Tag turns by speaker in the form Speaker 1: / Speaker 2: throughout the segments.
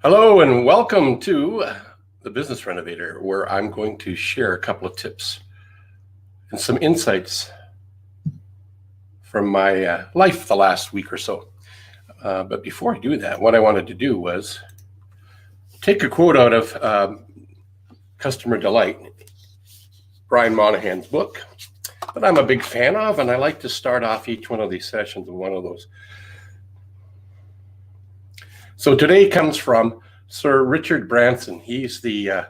Speaker 1: Hello and welcome to the Business Renovator, where I'm going to share a couple of tips and some insights from my life the last week or so. But before I do that, what I wanted to do was take a quote out of Customer Delight, Brian Monahan's book, that I'm a big fan of, and I like to start off each one of these sessions with one of those. So today comes from Sir Richard Branson. He's the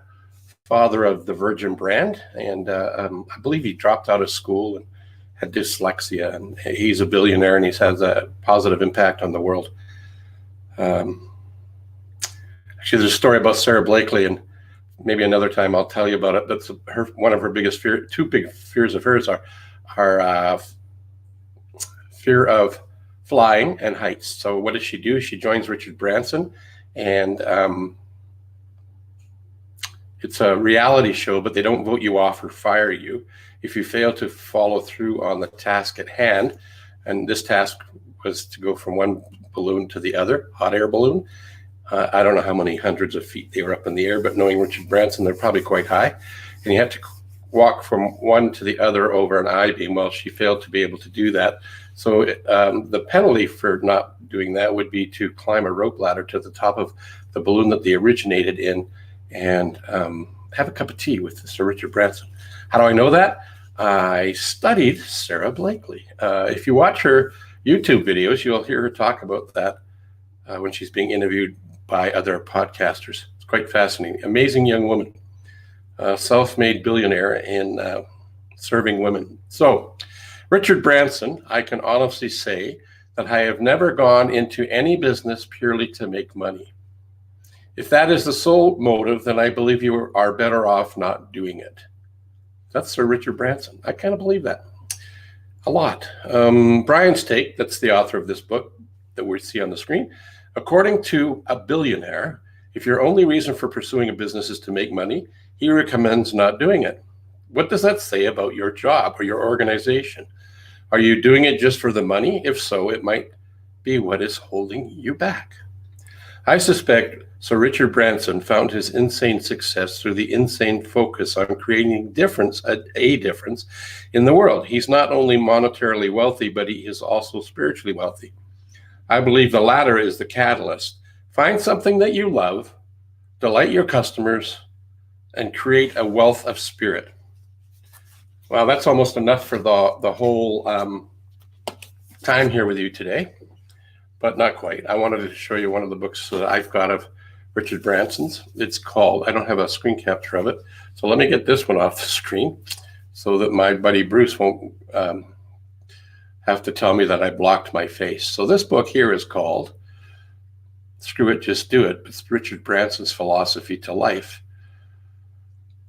Speaker 1: father of the Virgin brand, and I believe he dropped out of school and had dyslexia, and he's a billionaire, and he has a positive impact on the world. Actually, there's a story about Sarah Blakely, and maybe another time I'll tell you about it. That's one of her biggest fears. Two big fears of hers are fear of flying and heights. So what does she do? She joins Richard Branson, and it's a reality show, but they don't vote you off or fire you if you fail to follow through on the task at hand. And this task was to go from one balloon to the other, hot air balloon. I don't know how many hundreds of feet they were up in the air, but knowing Richard Branson, they're probably quite high. And you had to walk from one to the other over an I-beam. Well, she failed to be able to do that. So the penalty for not doing that would be to climb a rope ladder to the top of the balloon that they originated in and have a cup of tea with Sir Richard Branson. How do I know that? I studied Sarah Blakely. If you watch her YouTube videos, you'll hear her talk about that when she's being interviewed by other podcasters. It's quite fascinating. Amazing young woman, self-made billionaire in serving women. So, Richard Branson, I can honestly say that I have never gone into any business purely to make money. If that is the sole motive, then I believe you are better off not doing it. That's Sir Richard Branson. I kind of believe that a lot. Brian's take, that's the author of this book that we see on the screen. According to a billionaire, if your only reason for pursuing a business is to make money, he recommends not doing it. What does that say about your job or your organization? Are you doing it just for the money? If so, it might be what is holding you back. I suspect Sir Richard Branson found his insane success through the insane focus on creating a difference in the world. He's not only monetarily wealthy, but he is also spiritually wealthy. I believe the latter is the catalyst. Find something that you love, delight your customers, and create a wealth of spirit. Well, that's almost enough for the whole time here with you today, but not quite. I wanted to show you one of the books that I've got of Richard Branson's. It's called, I don't have a screen capture of it, so let me get this one off the screen so that my buddy Bruce won't have to tell me that I blocked my face. So this book here is called Screw It, Just Do It. It's Richard Branson's philosophy to life.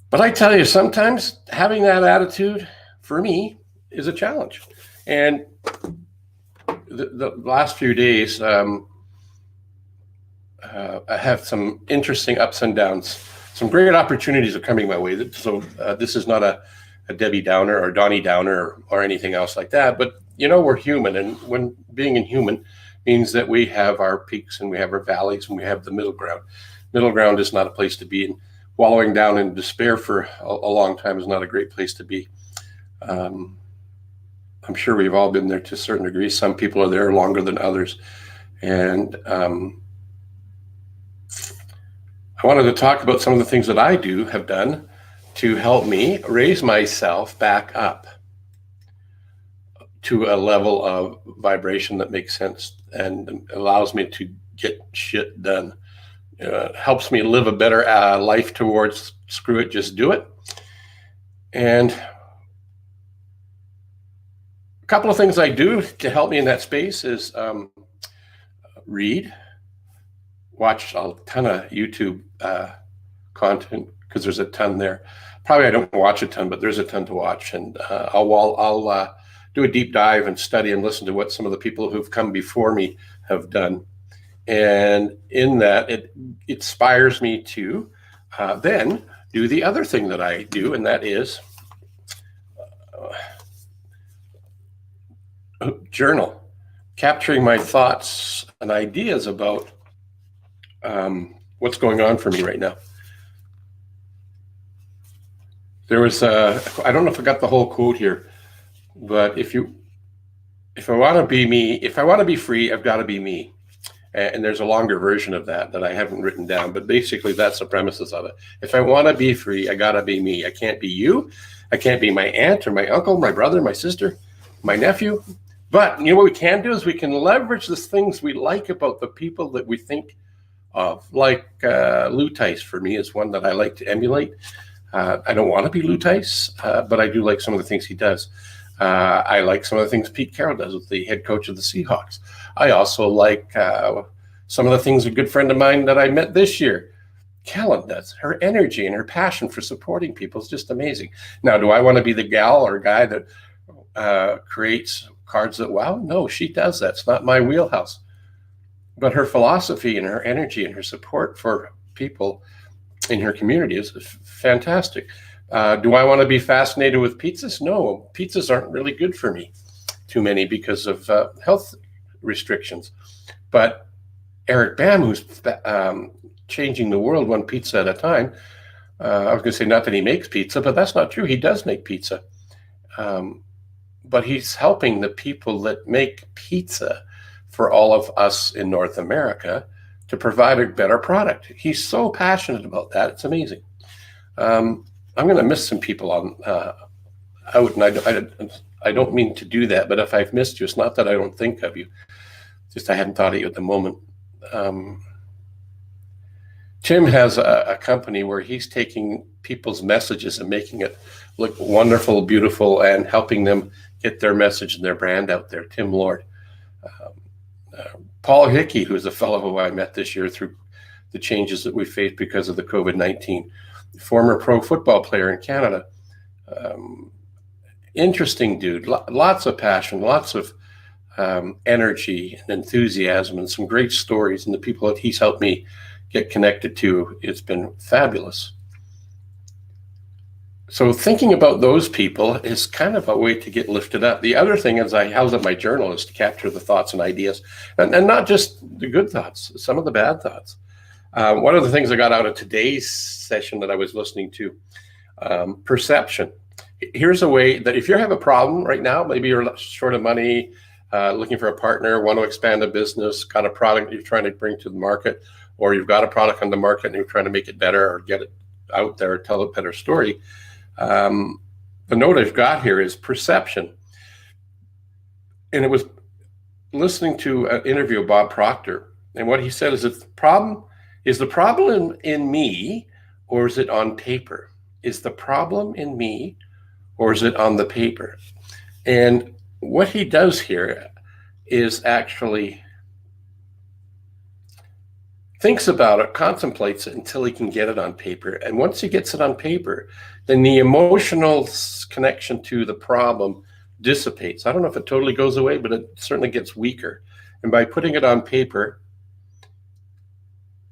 Speaker 1: But I tell you, sometimes having that attitude, for me, is a challenge. And the last few days, I have some interesting ups and downs. Some great opportunities are coming my way. So this is not a Debbie Downer or Donnie Downer or anything else like that. But, you know, we're human. And when being human means that we have our peaks and we have our valleys and we have the middle ground. Middle ground is not a place to be in. Wallowing down in despair for a long time is not a great place to be. I'm sure we've all been there to a certain degree. Some people are there longer than others. And I wanted to talk about some of the things that I have done to help me raise myself back up to a level of vibration that makes sense and allows me to get shit done. Helps me live a better life towards screw it, just do it. And a couple of things I do to help me in that space is read, watch a ton of YouTube content because there's a ton there. Probably I don't watch a ton, but there's a ton to watch. And I'll do a deep dive and study and listen to what some of the people who've come before me have done. And in that, it inspires me to then do the other thing that I do, and that is journal, capturing my thoughts and ideas about what's going on for me right now. There was I don't know if I got the whole quote here, but if I want to be me, if I want to be free, I've got to be me. And there's a longer version of that I haven't written down, but basically that's the premises of it. If I want to be free, I got to be me. I can't be you. I can't be my aunt or my uncle, my brother, my sister, my nephew. But you know what we can do is we can leverage the things we like about the people that we think of. Like Lou Tice for me is one that I like to emulate. I don't want to be Lou Tice, but I do like some of the things he does. I like some of the things Pete Carroll does with the head coach of the Seahawks. I also like some of the things a good friend of mine that I met this year, Kellen, does. Her energy and her passion for supporting people is just amazing. Now, do I want to be the gal or guy that creates cards that wow? No, she does that. It's not my wheelhouse. But her philosophy and her energy and her support for people in her community is fantastic. Do I want to be fascinated with pizzas? No, pizzas aren't really good for me, too many, because of health restrictions. But Eric Bam, who's changing the world one pizza at a time, I was going to say not that he makes pizza, but that's not true. He does make pizza. But he's helping the people that make pizza for all of us in North America to provide a better product. He's so passionate about that. It's amazing. I'm going to miss some people on out, and I don't mean to do that, but if I've missed you, it's not that I don't think of you. Just I hadn't thought of you at the moment. Tim has a company where he's taking people's messages and making it look wonderful, beautiful, and helping them get their message and their brand out there. Tim Lord. Paul Hickey, who's a fellow who I met this year through the changes that we faced because of the COVID-19, former pro football player in Canada. Interesting dude, lots of passion, lots of energy and enthusiasm, and some great stories. And the people that he's helped me get connected to, it's been fabulous. So thinking about those people is kind of a way to get lifted up. The other thing is I held up my journal is to capture the thoughts and ideas, and not just the good thoughts, some of the bad thoughts. One of the things I got out of today's session that I was listening to, perception. Here's a way that if you have a problem right now, maybe you're short of money, looking for a partner, want to expand a business, got a product you're trying to bring to the market, or you've got a product on the market and you're trying to make it better or get it out there, tell a better story. The note I've got here is perception. And it was listening to an interview of Bob Proctor. And what he said is that is the problem in me, or is it on paper? Is the problem in me, or is it on the paper? And what he does here is actually thinks about it, contemplates it until he can get it on paper. And once he gets it on paper, then the emotional connection to the problem dissipates. I don't know if it totally goes away, but it certainly gets weaker. And by putting it on paper,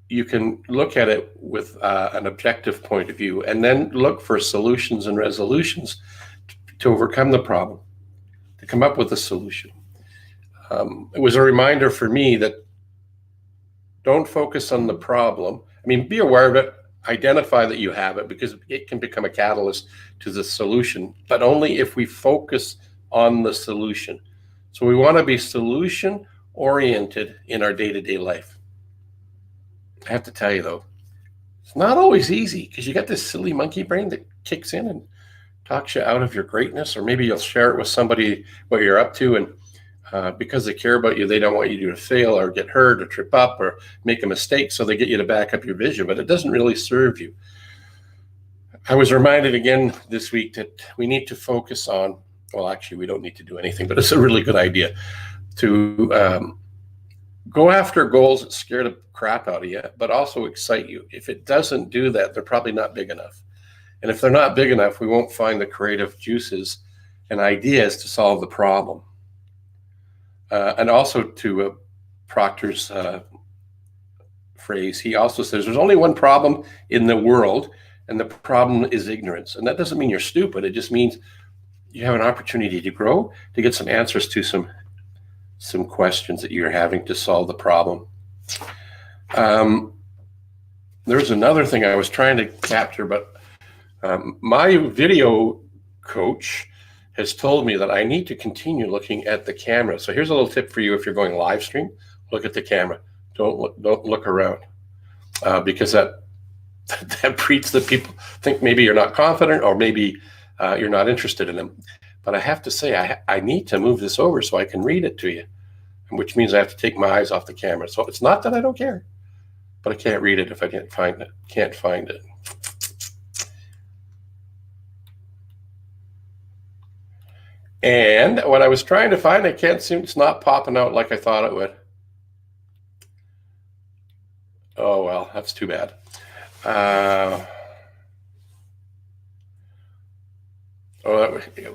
Speaker 1: you can look at it with an objective point of view, and then look for solutions and resolutions to overcome the problem, to come up with a solution. It was a reminder for me that don't focus on the problem. I mean, be aware of it, identify that you have it, because it can become a catalyst to the solution, but only if we focus on the solution. So we want to be solution oriented in our day-to-day life. I have to tell you though, it's not always easy, because you got this silly monkey brain that kicks in and talks you out of your greatness, or maybe you'll share it with somebody what you're up to, and because they care about you, they don't want you to fail or get hurt or trip up or make a mistake, so they get you to back up your vision, but it doesn't really serve you. I was reminded again this week that we need to focus on, well, actually, we don't need to do anything, but it's a really good idea to go after goals that scare the crap out of you, but also excite you. If it doesn't do that, they're probably not big enough. And if they're not big enough, we won't find the creative juices and ideas to solve the problem. And also to Proctor's phrase, he also says there's only one problem in the world, and the problem is ignorance. And that doesn't mean you're stupid. It just means you have an opportunity to grow, to get some answers to some questions that you're having to solve the problem. there's another thing I was trying to capture, but my video coach has told me that I need to continue looking at the camera. So here's a little tip for you: if you're going live stream, look at the camera. Don't look around, because that breeds that people think maybe you're not confident, or maybe you're not interested in them. But I have to say, I need to move this over so I can read it to you, which means I have to take my eyes off the camera. So it's not that I don't care, but I can't read it if I can't find it. And what I was trying to find, I can't seem, it's not popping out like I thought it would. Oh, well, that's too bad. I'm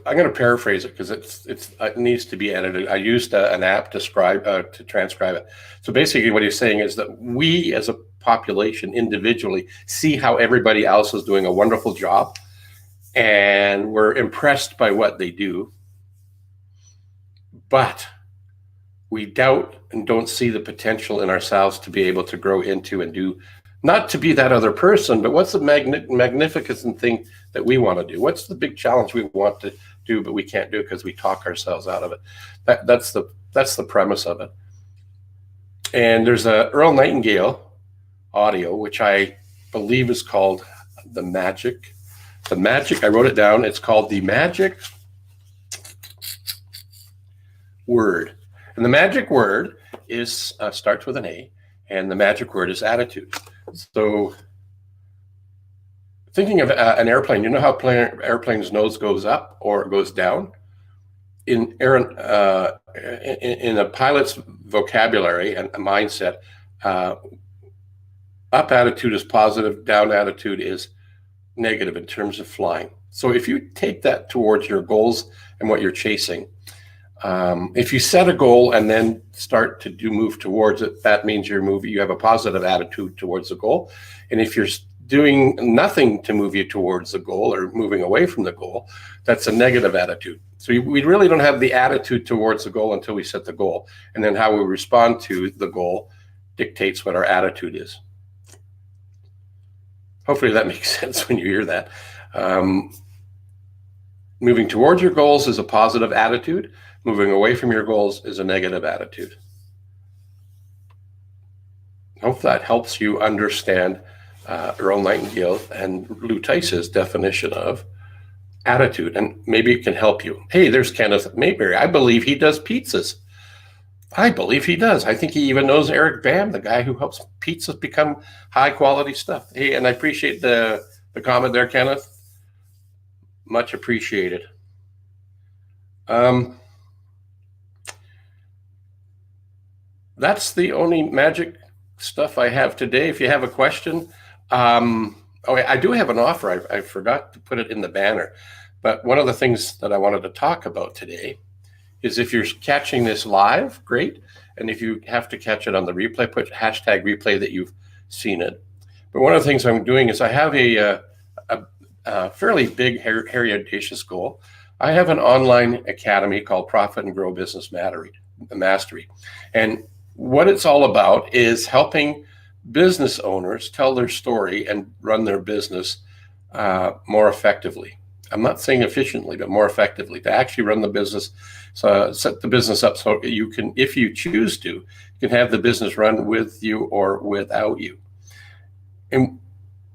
Speaker 1: going to paraphrase it because it needs to be edited. I used an app to transcribe it. So basically what he's saying is that we as a population individually see how everybody else is doing a wonderful job, and we're impressed by what they do, but we doubt and don't see the potential in ourselves to be able to grow into and do, not to be that other person, but what's the magnificent thing that we want to do? What's the big challenge we want to do, but we can't do because we talk ourselves out of it? That's the premise of it. And there's a Earl Nightingale audio, which I believe is called The Magic. I wrote it down. It's called The Magic Word. And the magic word is starts with an A, and the magic word is attitude. So thinking of an airplane, you know how airplane's nose goes up or goes down? In a pilot's vocabulary and mindset, up attitude is positive, down attitude is negative in terms of flying. So if you take that towards your goals and what you're chasing, if you set a goal and then start to move towards it, that means you have a positive attitude towards the goal. And if you're doing nothing to move you towards the goal or moving away from the goal, that's a negative attitude. So we really don't have the attitude towards the goal until we set the goal. And then how we respond to the goal dictates what our attitude is. Hopefully that makes sense when you hear that. Moving towards your goals is a positive attitude. Moving away from your goals is a negative attitude. Hope that helps you understand Earl Nightingale and Lou Tice's definition of attitude, and maybe it can help you. Hey, there's Kenneth Mayberry. I believe he does pizzas. I believe he does. I think he even knows Eric Bam, the guy who helps pizzas become high quality stuff. Hey, and I appreciate the comment there, Kenneth. Much appreciated. That's the only magic stuff I have today. If you have a question, I do have an offer. I forgot to put it in the banner, but one of the things that I wanted to talk about today is if you're catching this live, great. And if you have to catch it on the replay, put hashtag replay that you've seen it. But one of the things I'm doing is I have a fairly big, hairy, audacious goal. I have an online academy called Profit and Grow Business Mastery. And what it's all about is helping business owners tell their story and run their business more effectively. I'm not saying efficiently, but more effectively, to actually run the business, so set the business up so you can, if you choose to, you can have the business run with you or without you. And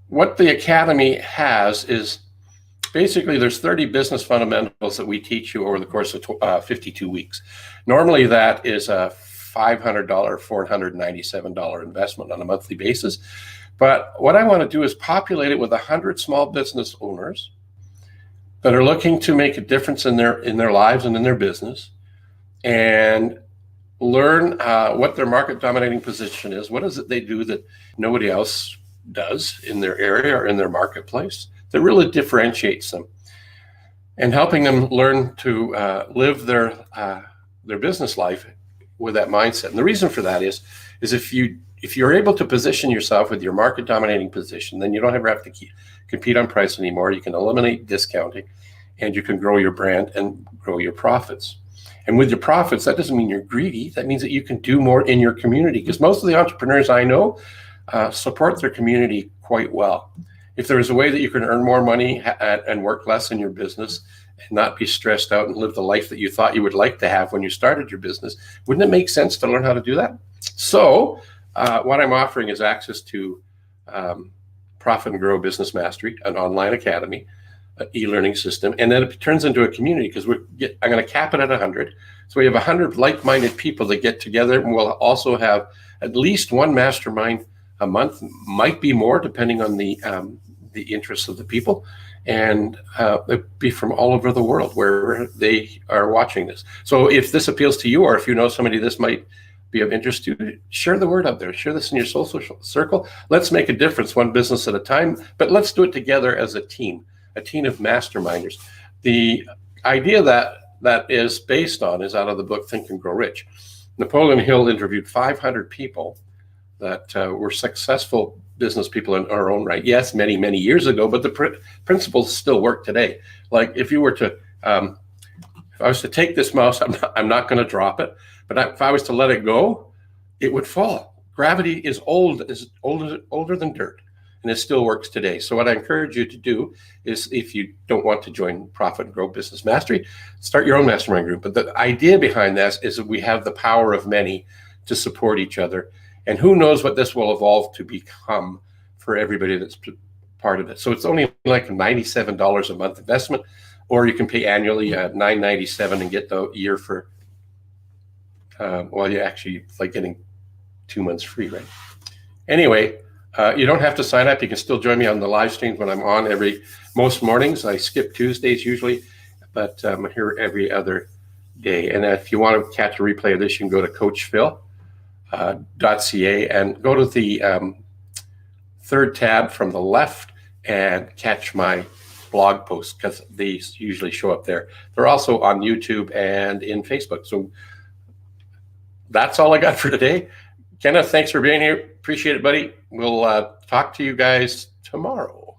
Speaker 1: what the Academy has is basically there's 30 business fundamentals that we teach you over the course of 52 weeks. Normally that is a $500, $497 investment on a monthly basis. But what I want to do is populate it with 100 small business owners that are looking to make a difference in their lives and in their business, and learn what their market dominating position is. What is it they do that nobody else does in their area or in their marketplace that really differentiates them, and helping them learn to live their business life with that mindset. And the reason for that is if you're able to position yourself with your market dominating position, then you don't ever have to compete on price anymore. You can eliminate discounting, and you can grow your brand and grow your profits. And with your profits, that doesn't mean you're greedy. That means that you can do more in your community, because most of the entrepreneurs I know, support their community quite well. If there was a way that you can earn more money and work less in your business and not be stressed out and live the life that you thought you would like to have when you started your business, wouldn't it make sense to learn how to do that? So what I'm offering is access to Profit and Grow Business Mastery, an online academy, an e-learning system, and then it turns into a community because I'm going to cap it at 100. So we have 100 like-minded people that get together, and we'll also have at least one mastermind a month, might be more depending on the interests of the people, and it'd be from all over the world where they are watching this. So if this appeals to you, or if you know somebody this might be of interest to, share the word out there. Share this in your social circle. Let's make a difference, one business at a time, but let's do it together as a team of masterminders. The idea that is based on is out of the book Think and Grow Rich. Napoleon Hill interviewed 500 people that were successful business people in our own right. Yes, many, many years ago, but the principles still work today. Like if you were to, if I was to take this mouse, I'm not going to drop it, but if I was to let it go, it would fall. Gravity is older than dirt, and it still works today. So what I encourage you to do is, if you don't want to join Profit and Grow Business Mastery, start your own mastermind group. But the idea behind this is that we have the power of many to support each other. And who knows what this will evolve to become for everybody that's part of it. So it's only like $97 a month investment, or you can pay annually at $9.97 and get the year for, well, you actually like getting 2 months free, right? Anyway, you don't have to sign up. You can still join me on the live streams when I'm on most mornings. I skip Tuesdays usually, but I'm here every other day. And if you want to catch a replay of this, you can go to coachphil.ca and go to the third tab from the left and catch my blog posts, because these usually show up there. They're also on YouTube and in Facebook. So that's all I got for today. Kenneth, thanks for being here. Appreciate it, buddy. We'll talk to you guys tomorrow.